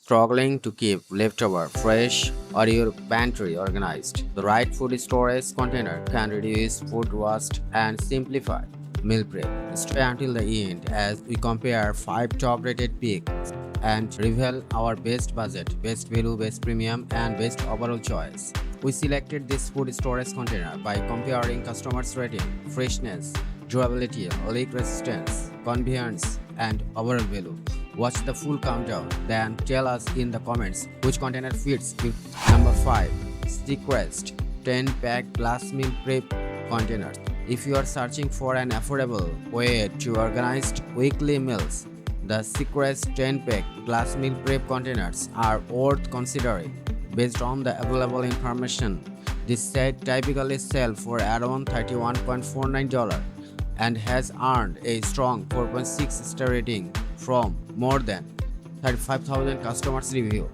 Struggling to keep leftover fresh or your pantry organized? The right food storage container can reduce food waste and simplify meal prep. Stay until the end as we compare 5 top rated picks and reveal our best budget, best value, best premium, and best overall choice. We selected this food storage container by comparing customers' rating, freshness, durability, leak resistance, convenience, and overall value. Watch the full countdown, then tell us in the comments which container fits you. Number 5. CREST 10-pack glass meal prep containers. If you are searching for an affordable way to organize weekly meals, the CREST 10-pack glass meal prep containers are worth considering. Based on the available information, this set typically sells for around $31.49 and has earned a strong 4.6 star rating from more than 35,000 customers review,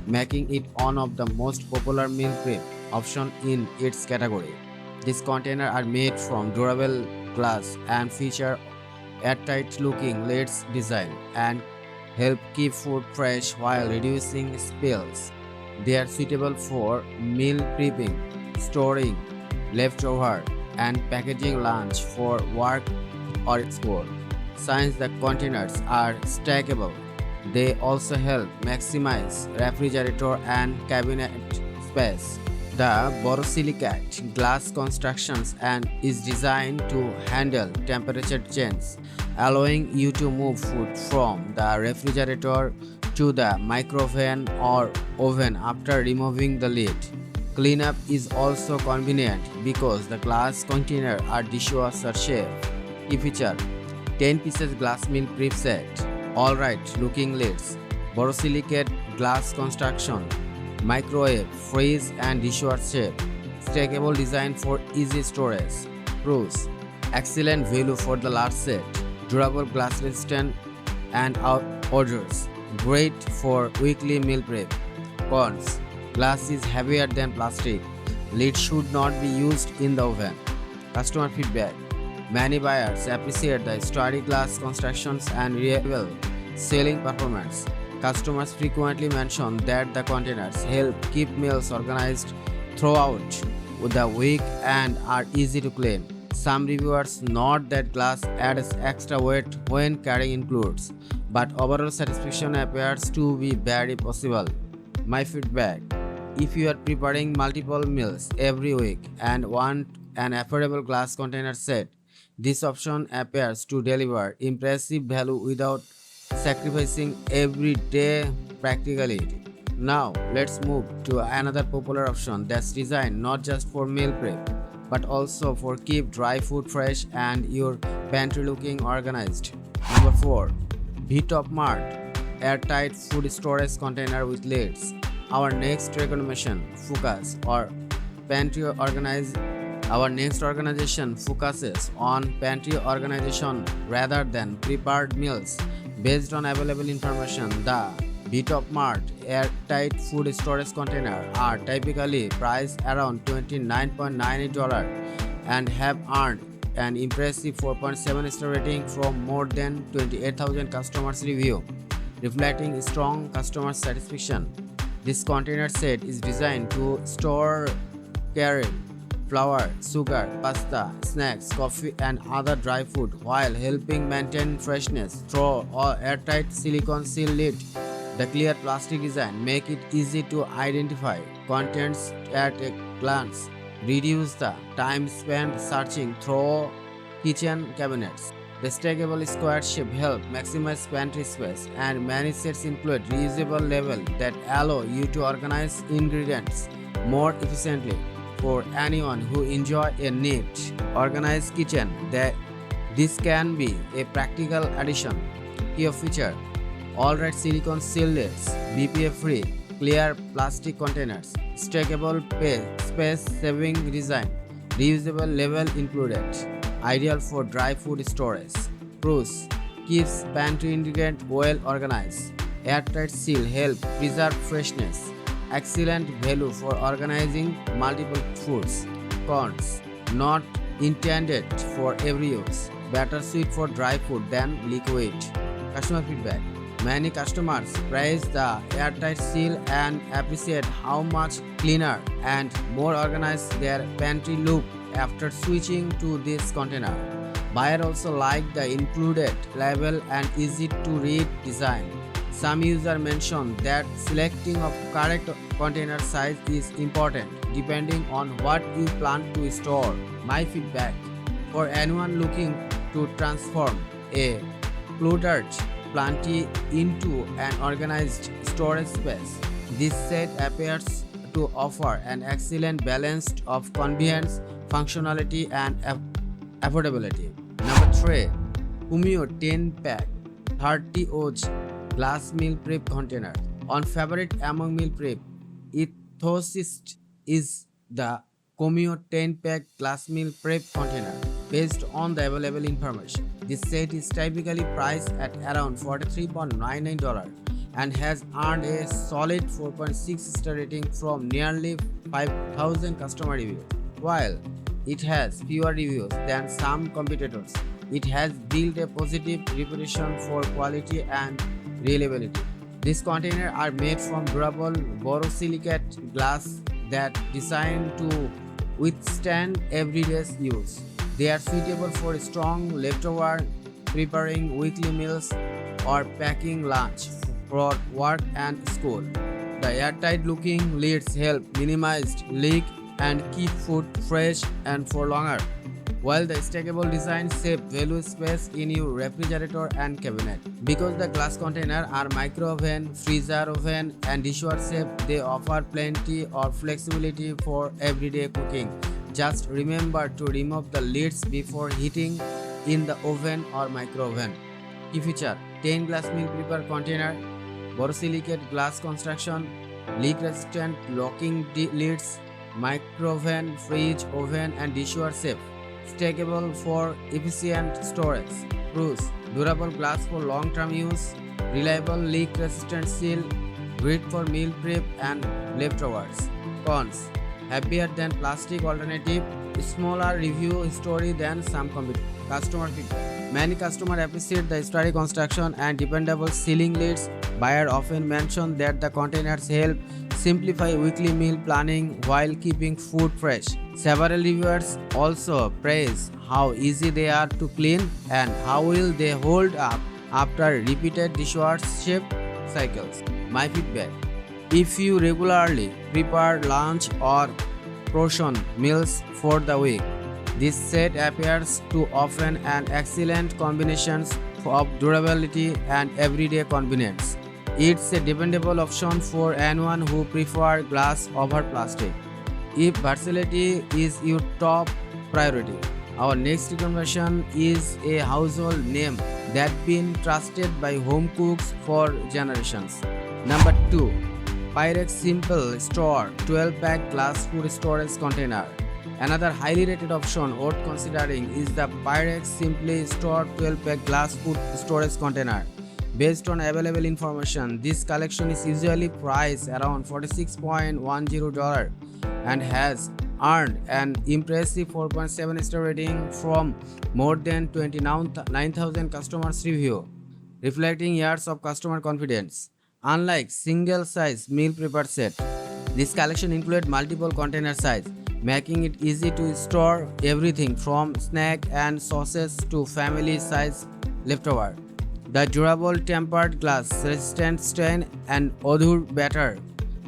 making it one of the most popular meal prep options in its category. These containers are made from durable glass and feature airtight looking lids design and help keep food fresh while reducing spills. They are suitable for meal prepping, storing leftover, and packaging lunch for work or school. Since the containers are stackable, they also help maximize refrigerator and cabinet space. The borosilicate glass constructions and is designed to handle temperature changes, allowing you to move food from the refrigerator to the microwave or oven after removing the lid. Cleanup is also convenient because the glass containers are dishwasher safe. Key feature: 10 pieces glass meal prep set, alright looking lids, borosilicate glass construction, microwave, freeze and dishwasher shape, stackable design for easy storage. Pros: excellent value for the large set, durable glass resistant and odors, great for weekly meal prep. Cons: glass is heavier than plastic. Lid should not be used in the oven. Customer feedback: many buyers appreciate the sturdy glass constructions and reliable selling performance. Customers frequently mention that the containers help keep meals organized throughout the week and are easy to clean. Some reviewers note that glass adds extra weight when carrying includes, but overall satisfaction appears to be very possible. My feedback: if you are preparing multiple meals every week and want an affordable glass container set, this option appears to deliver impressive value without sacrificing everyday practicality. Now, let's move to another popular option that's designed not just for meal prep but also for keep dry food fresh and your pantry looking organized. Number 4. Vtopmart Airtight Food Storage Container with Lids. Our next recommendation focus or pantry organize. Our next organization focuses on pantry organization rather than prepared meals. Based on available information, the Vtopmart Airtight Food Storage Container are typically priced around $29.98 and have earned an impressive 4.7 star rating from more than 28,000 customers review, reflecting strong customer satisfaction. This container set is designed to store cereal, flour, sugar, pasta, snacks, coffee, and other dry food while helping maintain freshness through an airtight silicone seal lid. The clear plastic design make it easy to identify contents at a glance, reduce the time spent searching through kitchen cabinets. The stackable square shape help maximize pantry space, and many sets include reusable labels that allow you to organize ingredients more efficiently. For anyone who enjoy a neat, organized kitchen, this can be a practical addition. Key feature: alright silicone seal lids, BPA-free, clear plastic containers, stackable space-saving design, reusable label included, ideal for dry food storage. Pros: keeps pantry ingredient well organized. Airtight seal help preserve freshness. Excellent value for organizing multiple foods. Cons: not intended for every use. Better suited for dry food than liquid. Customer feedback: Many customers praise the airtight seal and appreciate how much cleaner and more organized their pantry look after switching to this container. Buyer also like the included label and easy to read design. Some users mention that selecting of correct container size is important depending on what you plan to store. My feedback: for anyone looking to transform a cluttered pantry into an organized storage space, this set appears to offer an excellent balance of convenience, functionality, and affordability. Number 3. KOMUEE 10 pack 30 oz glass meal prep container. On favorite among meal prep enthusiasts is the KOMUEE 10 pack glass meal prep container. Based on the available information, this set is typically priced at around $43.99 and has earned a solid 4.6 star rating from nearly 5,000 customer reviews. While it has fewer reviews than some competitors, it has built a positive reputation for quality and reliability. These containers are made from durable borosilicate glass that designed to withstand everyday use. They are suitable for strong leftover, preparing weekly meals, or packing lunch for work and school. The airtight looking lids help minimize leak and keep food fresh and for longer, while the stackable design saves value space in your refrigerator and cabinet. Because the glass containers are micro oven, freezer oven, and dishwasher safe, they offer plenty of flexibility for everyday cooking. Just remember to remove the lids before heating in the oven or micro oven. Key feature: 10 glass meal prepper container, borosilicate glass construction, leak resistant locking lids, micro oven, fridge, oven, and dishwasher safe. Stackable for efficient storage. Pros: durable glass for long-term use, reliable leak-resistant seal, great for meal prep and leftovers. Cons: heavier than plastic alternative, smaller review history than some customer feedback. Many customers appreciate the sturdy construction and dependable sealing lids. Buyer often mention that the containers help simplify weekly meal planning while keeping food fresh. Several reviewers also praise how easy they are to clean and how well they hold up after repeated dishwasher cycles. My feedback: if you regularly prepare lunch or portion meals for the week, this set appears to offer an excellent combination of durability and everyday convenience. It's a dependable option for anyone who prefers glass over plastic. If versatility is your top priority, our next recommendation is a household name that's been trusted by home cooks for generations. Number 2. Pyrex Simple Store 12-pack glass food storage container. Another highly rated option worth considering is the Pyrex Simply Store 12-pack glass food storage container. Based on available information, this collection is usually priced around $46.10 and has earned an impressive 4.7 star rating from more than 29,000 customers review, reflecting years of customer confidence. Unlike single-size meal prepper set, this collection includes multiple container size, making it easy to store everything from snack and sauces to family-size leftover. The durable tempered glass resistant stain and odor better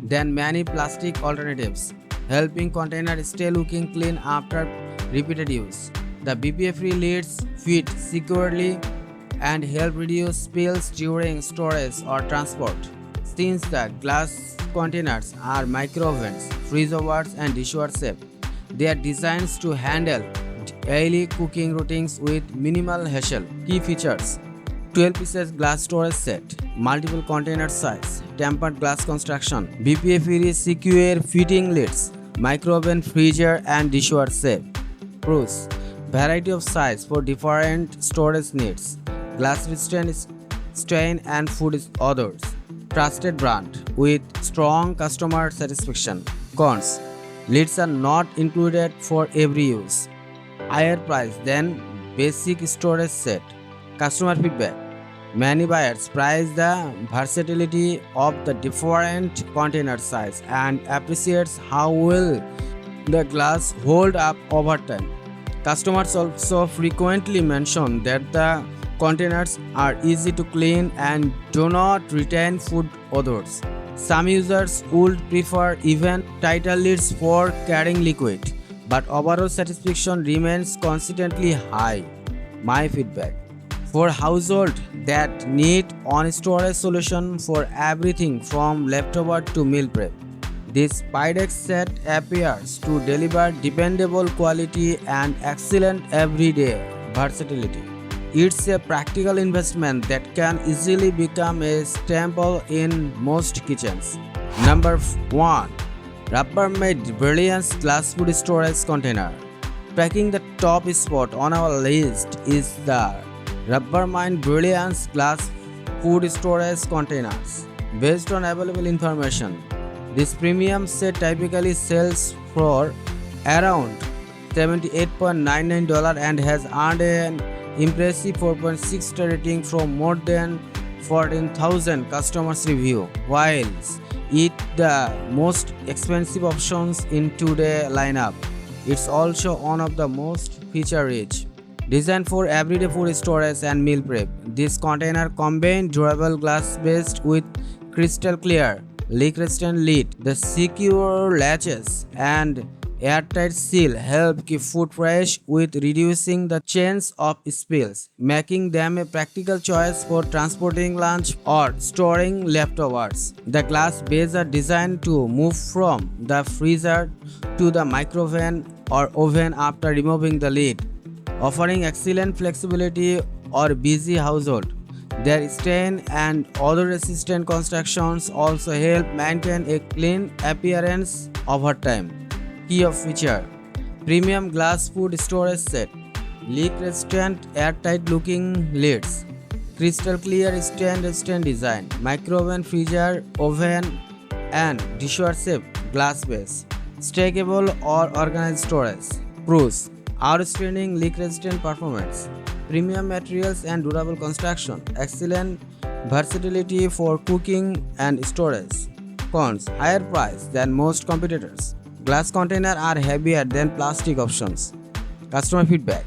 than many plastic alternatives, helping containers stay looking clean after repeated use. The BPA-free lids fit securely and help reduce spills during storage or transport. Since the glass containers are micro ovens, freeze overs, and dishwasher safe, they are designed to handle daily cooking routines with minimal hassle. Key features: 12 pieces glass storage set, multiple container size, tempered glass construction, BPA-free secure fitting lids, micro oven, freezer, and dishwasher safe. Pros: variety of size for different storage needs, glass resistant stain and food odors, trusted brand with strong customer satisfaction. Cons: lids are not included for every use, higher price than basic storage set. Customer feedback: Many buyers prize the versatility of the different container size and appreciates how well the glass hold up over time. Customers also frequently mention that the containers are easy to clean and do not retain food odors. Some users would prefer even tighter lids for carrying liquid, but overall satisfaction remains consistently high. My feedback: for households that need on storage solution for everything from leftover to meal prep, this Pyrex set appears to deliver dependable quality and excellent everyday versatility. It's a practical investment that can easily become a staple in most kitchens. Number 1. Rubbermaid Brilliance Glass Food Storage Container. Tracking the top spot on our list is the Rubbermaid Brilliance Glass Food Storage Containers. Based on available information, this premium set typically sells for around $78.99 and has earned an impressive 4.6 star rating from more than 14,000 customers review. While it the most expensive options in today's lineup, it's also one of the most feature-rich. Designed for everyday food storage and meal prep, this container combines durable glass based with crystal clear, leak-resistant lid. The secure latches and airtight seal help keep food fresh with reducing the chance of spills, making them a practical choice for transporting lunch or storing leftovers. The glass bases are designed to move from the freezer to the microwave or oven after removing the lid, offering excellent flexibility or busy household. Their stain and odor resistant constructions also help maintain a clean appearance over time. Key of feature: premium glass food storage set, leak resistant airtight looking lids, crystal clear stain resistant design, microwave, freezer, oven, and dishwasher safe glass base, stackable or organized storage. Pros: outstanding leak resistant performance, premium materials and durable construction, excellent versatility for cooking and storage. Cons: higher price than most competitors. Glass containers are heavier than plastic options. Customer feedback: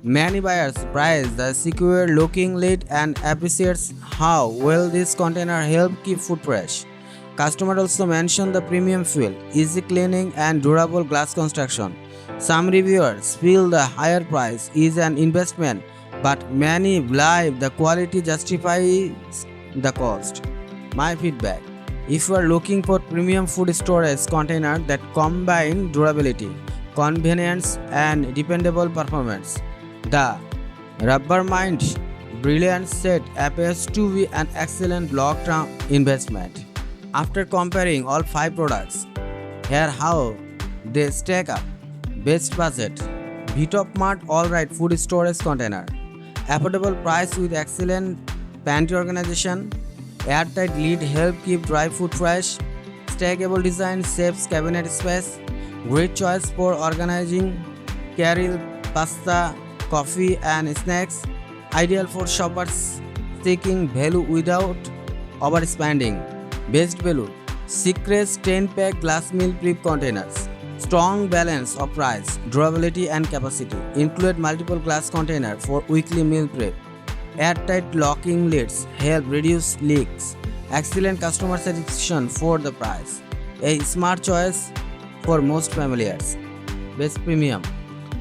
many buyers prize the secure looking lid and appreciates how well this container help keep food fresh. Customers also mention the premium feel, easy cleaning and durable glass construction. Some reviewers feel the higher price is an investment, but many believe the quality justifies the cost. My feedback: if you are looking for premium food storage container that combine durability, convenience, and dependable performance, the Rubbermaid Brilliance set appears to be an excellent long-term investment. After comparing all 5 products, here how they stack up. Best budget: Vtopmart All-Right Food Storage Container. Affordable price with excellent pantry organization. Airtight lid help keep dry food fresh. Stackable design saves cabinet space. Great choice for organizing carry pasta, coffee and snacks. Ideal for shoppers seeking value without overspending. Best value: CREST 10-pack glass meal prep containers. Strong balance of price, durability and capacity. Include multiple glass container for weekly meal prep. Airtight locking lids help reduce leaks. Excellent customer satisfaction for the price. A smart choice for most families. Best premium: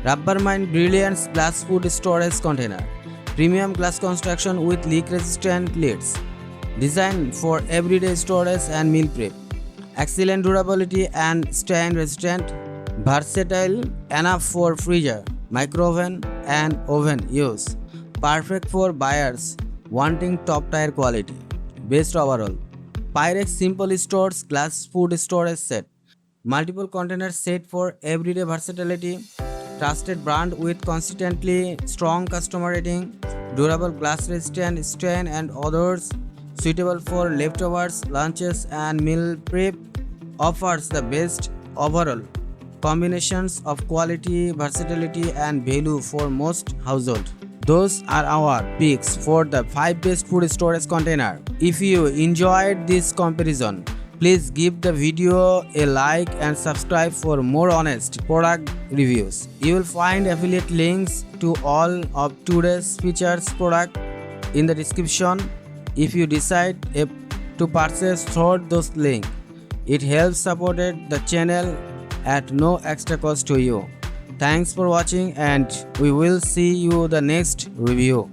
Rubbermaid Brilliance Glass Food Storage Container. Premium glass construction with leak-resistant lids. Designed for everyday storage and meal prep. Excellent durability and stain resistant. Versatile enough for freezer, microwave and oven use. Perfect for buyers wanting top tier quality. Best overall: Pyrex Simple Stores Glass Food Storage Set. Multiple containers set for everyday versatility. Trusted brand with consistently strong customer rating. Durable glass resistant stain and odors. Suitable for leftovers, lunches and meal prep. Offers the best overall combinations of quality, versatility and value for most households. Those are our picks for the 5 best food storage container. If you enjoyed this comparison, please give the video a like and subscribe for more honest product reviews. You will find affiliate links to all of today's features product in the description. If you decide to purchase through those links, it helps support the channel at no extra cost to you. Thanks for watching and we will see you the next review.